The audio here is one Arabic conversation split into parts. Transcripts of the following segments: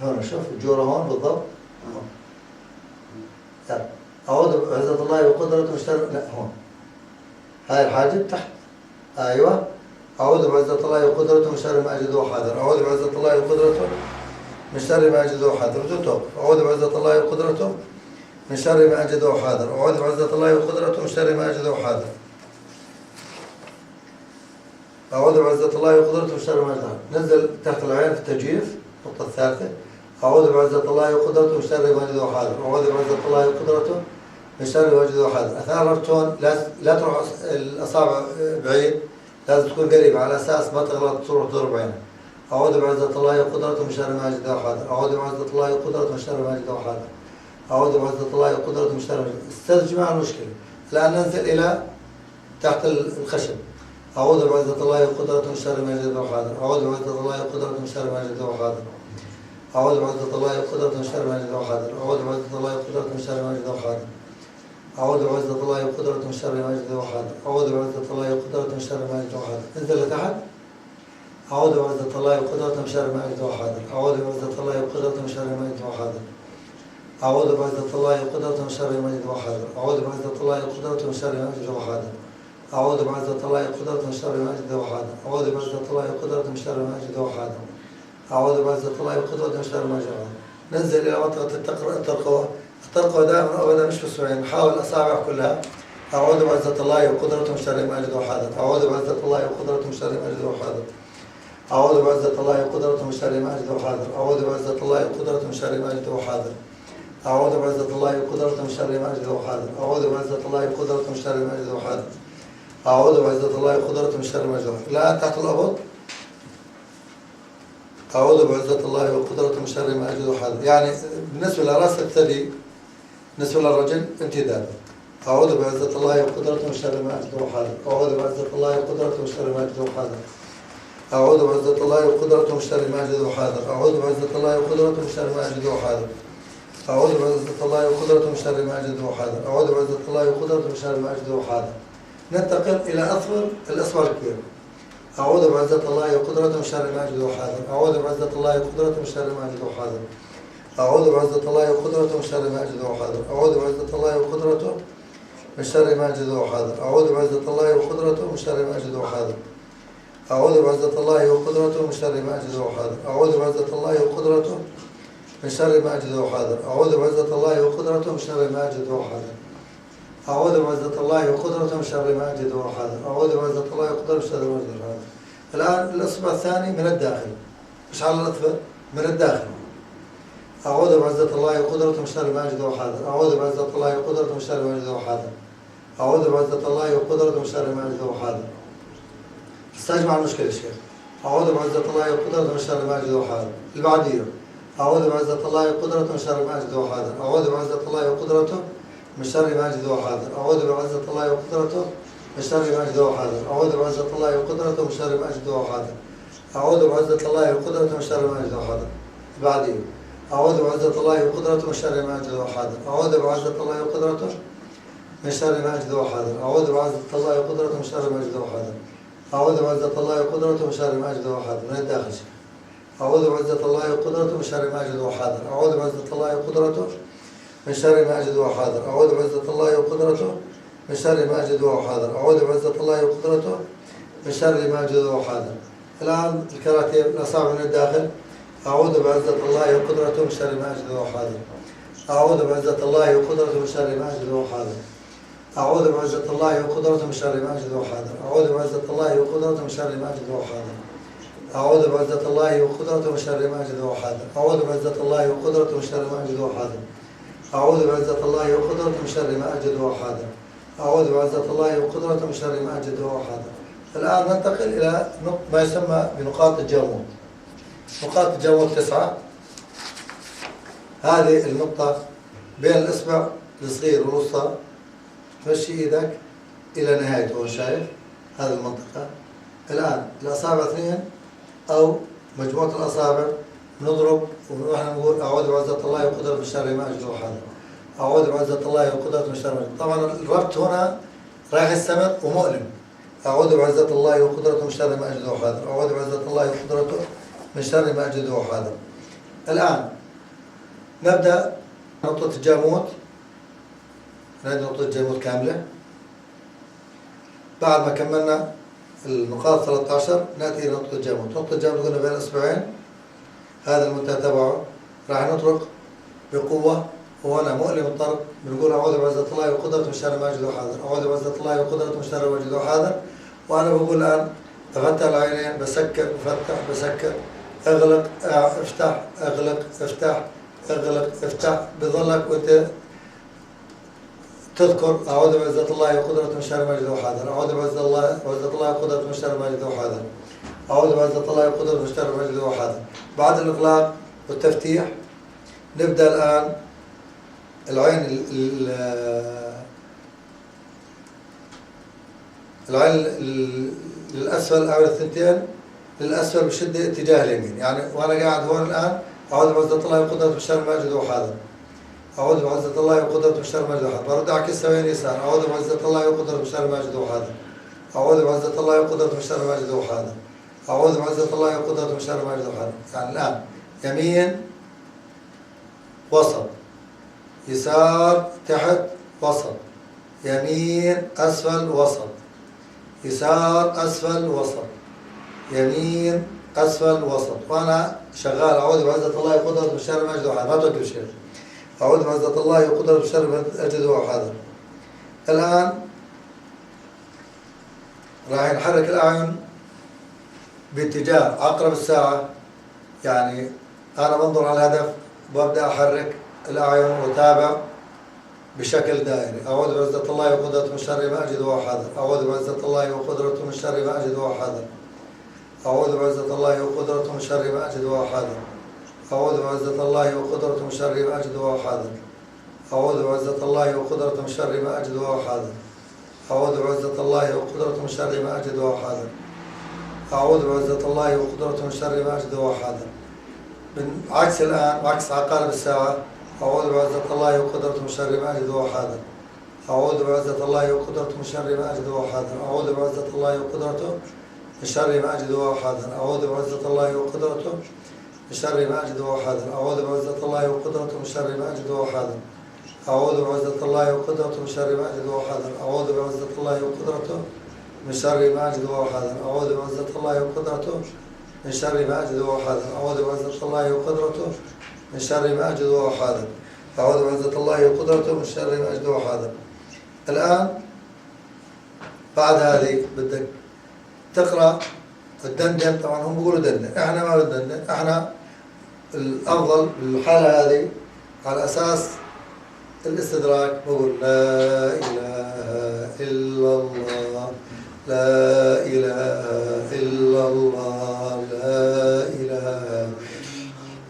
هون شوف الجورة هون بالضبط. يلا أعوذ بعزة الله وقدرته من شر، لا هون هاي الحاجب تحت. أيوه أعوذ بعزة الله وقدرته من شر ما أجد وحاذر. أعوذ بعزة الله وقدرته من شر ما أجد وحاذر. وتوقف. أعوذ بعزة الله وقدرته من شر ما أجد وحاذر. أعوذ بعزة الله وقدرته من شر ما أجد وحاذر. أعوذ بعزة الله وقدرته من شر ما أجد وحاذر. نزل تحت العين في التجويف النقطة الثالثة. أعوذ بعزة الله وقدرته من شر ما أجد وحاذر. أعوذ بعزة الله وقدرته من شر ما أجد وحاذر. أثناء الربطون لا تروح الأصابع بعيد، لازم تكون قريبة على أساس ما تغلط تروح تضرب عينك. أعوذ بعزة الله وقدرته من شر ما أجد وحاذر. أعوذ بعزة الله وقدرته من شر ما أجد وحاذر. أعوذ بعزة الله وقدرته من شر ما أجد. استرجع مع المشكلة. الآن ننزل إلى تحت الخشب. أعوذ بعزة الله وقدرته من شر ما أجد وحاذر. أعوذ بعزة الله وقدرته من شر ما أجد وحاذر. أعوذ بعزة الله وقدرته من شر ما أجد وحاذر. أعوذ بعزة الله وقدرته من شر ما أجد وحاذر. أعوذ بعزة الله وقدرته من شر ما أجد وحاذر. أعوذ بعزة الله وقدرته من شر ما أجد وحاذر. انزل لتحت. أعوذ بعزة الله وقدرته من شر ما أجد وحاذر. أعوذ بعزة الله وقدرته من شر ما أجد وحاذر. أعوذ بعزة الله وقدرته من شر ما أجد وحاذر. أعوذ بعزة الله وقدرته من شر ما أجد وحاذر. أعوذ بعزة الله وقدرته من شر ما أجد وحاذر. أعوذ بعزة الله وقدرته من شر ما أجد وحاذر. أعوذ بعزة الله وقدرته من شر ما أجد وحاذر. ننزل إلى منطقة الترقوة. الترقوة دائما أبدا مش بالسوين، نحاول الأصابع كلها. أعوذ بعزة الله وقدرته من شر ما أجد وحاذر. أعوذ بعزة الله وقدرته من شر ما أجد وحاذر. أعوذ بعزة الله وقدرته من شر ما أجد وحاذر. أعوذ بعزة الله وقدرته من شر ما أجد وحاذر. أعوذ بعزة الله وقدرته من شر ما أجد وحاذر. أعوذ بعزة الله وقدرته من شر ما أجد وحاذر. أعوذ بعزة الله وقدرته من شر ما أجد وحاذر. الآن تحت الأبط. أعوذ بعزة الله وقدرته من شر ما أجد وحاذر. يعني بالنسبة لرأس الثدي، بالنسبة للرجل امتداد. أعوذ بعزة الله وقدرته من شر ما أجد وحاذر. أعوذ بعزة الله وقدرته من شر ما أجد وحاذر. أعوذ بعزة الله وقدرته من شر ما أجد وحاذر. أعوذ بعزة الله وقدرته من شر ما أجد وحاذر. أعوذ بعزة الله وقدرته من شر ما أجد وحاذر. أعوذ بعزة الله وقدرته من شر ما أجد وحاذر. ننتقل إلى أصغر الأصبع الكبير. أعوذ بعزة الله وقدرته من شر ما أجد وحاذر. أعوذ بعزة الله وقدرته من شر ما أجد وحاذر. أعوذ بعزة الله وقدرته من شر ما أجد وحاذر. أعوذ بعزة الله وقدرته من شر ما أجد وحاذر. أعوذ بعزة الله وقدرته من شر ما أجد وحاذر. أعوذ بعزة الله وقدرته من شر ما أجد وحاذر. أعوذ بعزة الله وقدرته من شر ما أجد وحاذر. أعوذ بعزة الله وقدرته من شر ما أجد وحاذر. أعوذ بعزة الله وقدرته من شر ما أجد وحاذر. أعوذ بعزة الله وقدرته من شر ما أجد وحاذر. الآن الإصبع الثاني من الداخل، مش على الأطفال، من الداخل. أعوذ بعزة الله وقدرته من شر ما أجد وحاذر. أعوذ بعزة الله وقدرته من شر ما أجد وحاذر. أعوذ بعزة الله وقدرته من شر ما أجد وحاذر. استجمع المشكلة يا شيخ. أعوذ بعزة الله وقدرته من شر ما أجد وحاذر. البعدية. أعوذ بعزة الله وقدرته من شر ما أجد وحاذر. أعوذ بعزة الله وقدرته من شر ما أجد وحاذر. أعوذ بعزة الله وقدرته من شر ما أجد وحاذر. أعوذ بعزة الله وقدرته من شر ما أجد وحاذر. أعوذ بعزة الله وقدرته من شر ما أجد وحاذر. البعدية. أعوذ بعزة الله وقدرته من شر ما أجد وحاذر. أعوذ بعزة الله وقدرته من شر ما أجد وحاذر. أعوذ بعزة الله وقدرته من شر ما أجد وحاذر. أعوذ بعزة الله وقدرته من شر ما أجد وحاذر. من الداخل. أعوذ بعزة الله وقدرته من شر ما أجد وحاذر. أعوذ بعزة الله وقدرته من شر ما أجد وحاذر. أعوذ بعزة الله وقدرته من شر ما أجد وحاذر. أعوذ بعزة الله وقدرته من شر ما أجد وحاذر. الآن الكراتين الأصابع من الداخل. أعوذ بعزة الله وقدرته من شر ما أجد وحاذر. أعوذ بعزة الله وقدرته من شر ما أجد وحاذر. أعوذ بعزة الله وقدرته من شر ما أجد وحاذر. أعوذ بعزة الله وقدرته من شر ما أجد وحاذر. أعوذ بعزة الله وقدرته من شر ما أجد وحاذر. أعوذ بعزة الله وقدرته من شر ما أجد وحاذر. أعوذ بعزة الله وقدرته من شر ما أجد وحاذر. أعوذ بعزة الله وقدرته من شر ما أجد وحاذر. الآن ننتقل إلى ما يسمى بنقاط الجمود. نقاط الجمود 9. هذه النقطة بين الإصبع الصغير والوسطى. تمشي إيدك إلى نهايته، شايف هذه المنطقة. الآن الأصابع 2 أو مجموعة الأصابع نضرب ونحن نقول أعوذ بعزة الله وقدرته من شر ما أجد وحاذر. أعوذ بعزة الله وقدرته من شر ما أجد. طبعا الربط هنا رايح السمع ومؤلم. أعوذ بعزة الله وقدرته من شر ما أجد وحاذر. أعوذ بعزة الله وقدرته من شر ما أجد وحاذر. الآن نبدأ نقطة الجاموت، نعيد نقطة الجاموت كاملة. بعد ما كملنا النقاط 13 نأتي إلى نقطة الجاموت. نقطة الجاموت قلنا بين الأصبعين، هذا المنتهى تبعه راح نطرق بقوة، وهنا مؤلم الطرق. بنقول أعوذ بعزة الله وقدرته من شر ما أجد وحاذر، أعوذ بعزة الله وقدرته من شر ما أجد وحاذر. وأنا بقول الآن أفتح العينين، بسكر بفتح بسكر، اغلق افتح اغلق افتح اغلق افتح. بظلك وأنت تذكر أعوذ بعزة الله وقدرته من شر ما أجد وحاذر، أعوذ بعزة الله وقدرته من شر ما أجد وحاذر، أعوذ بعزة الله وقدرته من شر ما أجد وحاذر. بعد الإغلاق والتفتيح نبدأ الآن العين للأسفل أو الثنتين للأسفل بشدة اتجاه اليمين. يعني وأنا قاعد هون الآن أعوذ بعزة الله وقدرته من شر ما أجد وحاذر، أعوذ بعزة الله وقدرته من شر ما أجد وحاذر. برد أعكس سوين يسار، أعوذ بعزة الله وقدرته من شر ما أجد وحاذر، أعوذ بعزة الله وقدرته من شر ما أجد وحاذر، أعوذ بعزة الله وقدرته من شر ما أجد وحاذر. يعني الآن يمين وسط، يسار تحت وسط، يمين أسفل وسط، يسار أسفل وسط، يمين أسفل وسط. وأنا شغال أعوذ بعزة الله وقدرته من شر ما أجد وحاذر، ما توقف شيء. أعوذ بعزة الله وقدرته من شر ما أجد وحاذر. الآن راح نحرك الأعين باتجاه عقرب الساعة. يعني أنا بنظر على الهدف، وابدأ أحرك الأعين وتابع بشكل دائري. أعوذ بعزة الله وقدرته من شر ما أجد وحاذر، أعوذ بعزة الله وقدرته من شر ما أجد وحاذر، أعوذ بعزة الله وقدرته من شر ما أجد وحاذر، أعوذ بعزة الله وقدرته من شر ما أجد وحاذر، أعوذ بعزة الله وقدرته من شر ما أجد وحاذر، أعوذ بعزة الله وقدرته من شر ما أجد وحاذر، أعوذ بعزة الله وقدرته من شر ما أجد وحاذر. عكس الآن، عكس عقارب الساعة. أعوذ بعزة الله وقدرته من شر ما أجد وحاذر، أعوذ بعزة الله وقدرته من شر ما أجد وحاذر، أعوذ بعزة الله وقدرته من شر ما أجد وحاذر، أعوذ بعزة الله وقدرته من شر ما أجد وحاذر، أعوذ بعزة الله وقدرته من شر ما أجد وحاذر، أعوذ بعزة الله وقدرته من شر ما أجد وحاذر، أعوذ بعزة الله وقدرته من شر ما أجد وحاذر، أعوذ بعزة الله وقدرته من شر ما أجد وحاذر، أعوذ بعزة الله وقدرته من شر ما أجد وحاذر، أعوذ بعزة الله وقدرته من شر ما أجد وحاذر. الآن بعد هذه بدك تقرأ الدندن. طبعا هم بيقولوا دندن، احنا ما بندندن، احنا الأفضل بالحالة هذه على أساس الاستدراك بقول لا إله إلا الله، لا إله إلا الله، لا إله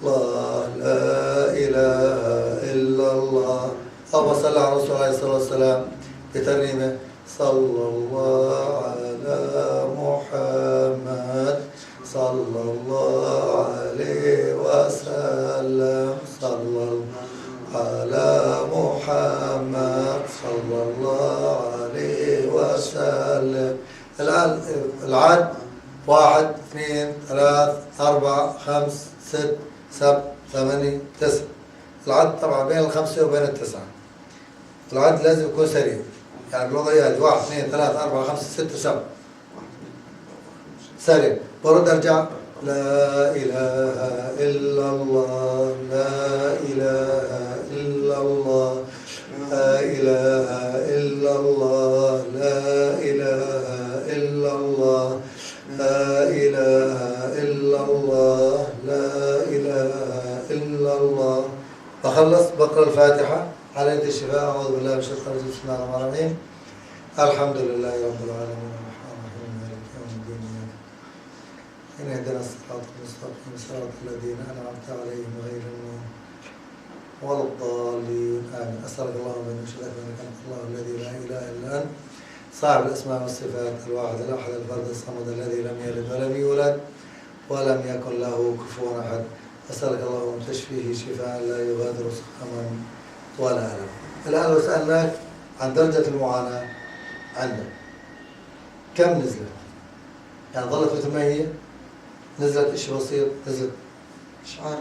الله، لا إله إلا الله. اللهم صل على رسول الله عليه الصلاة والسلام بترنيمة صلى الله على محمد صلى الله عليه وسلم، صلى الله على محمد صلى الله عليه وسلم. الآن العد 1 2 3 4 5 6 7 8 9. العد طبعا بين الخمسة وبين التسعة. العد لازم يكون سريع، يعني بالوضعية هذه 1 2 3 4 5 6 7 سريع. برد ارجع لا إله إلا الله، لا إله إلا الله، لا إله إلا الله، لا إله إلا الله، لا إله إلا الله، لا إله إلا الله. بخلص بقرأ الفاتحة على يد الشفاء. أعوذ بالله من الشيطان الرجيم، بسم الله الرحمن الرحيم. الحمد لله رب العالمين الرحمن الرحيم مالك يوم الدين إن اهدنا الصراط المستقيم صراط الذين أنعمت عليهم غير المغضوب ولا الضالين آمين. أسألك اللهم بأنك أشهد أنك أنت الله الذي لا إله إلا أنت صاحب الأسماء والصفات الواحد الأحد الفرد الصمد الذي لم يلد ولم يولد ولم يكن له كفوا أحد. أسألك اللهم تشفيه شفاء لا يغادر سقما ولا ألم. الآن لو سألناك عن درجة المعاناة عندك كم نزلت؟ يعني ظلت مثل ما هي؟ نزلت شيء بسيط، نزلت مش عارف.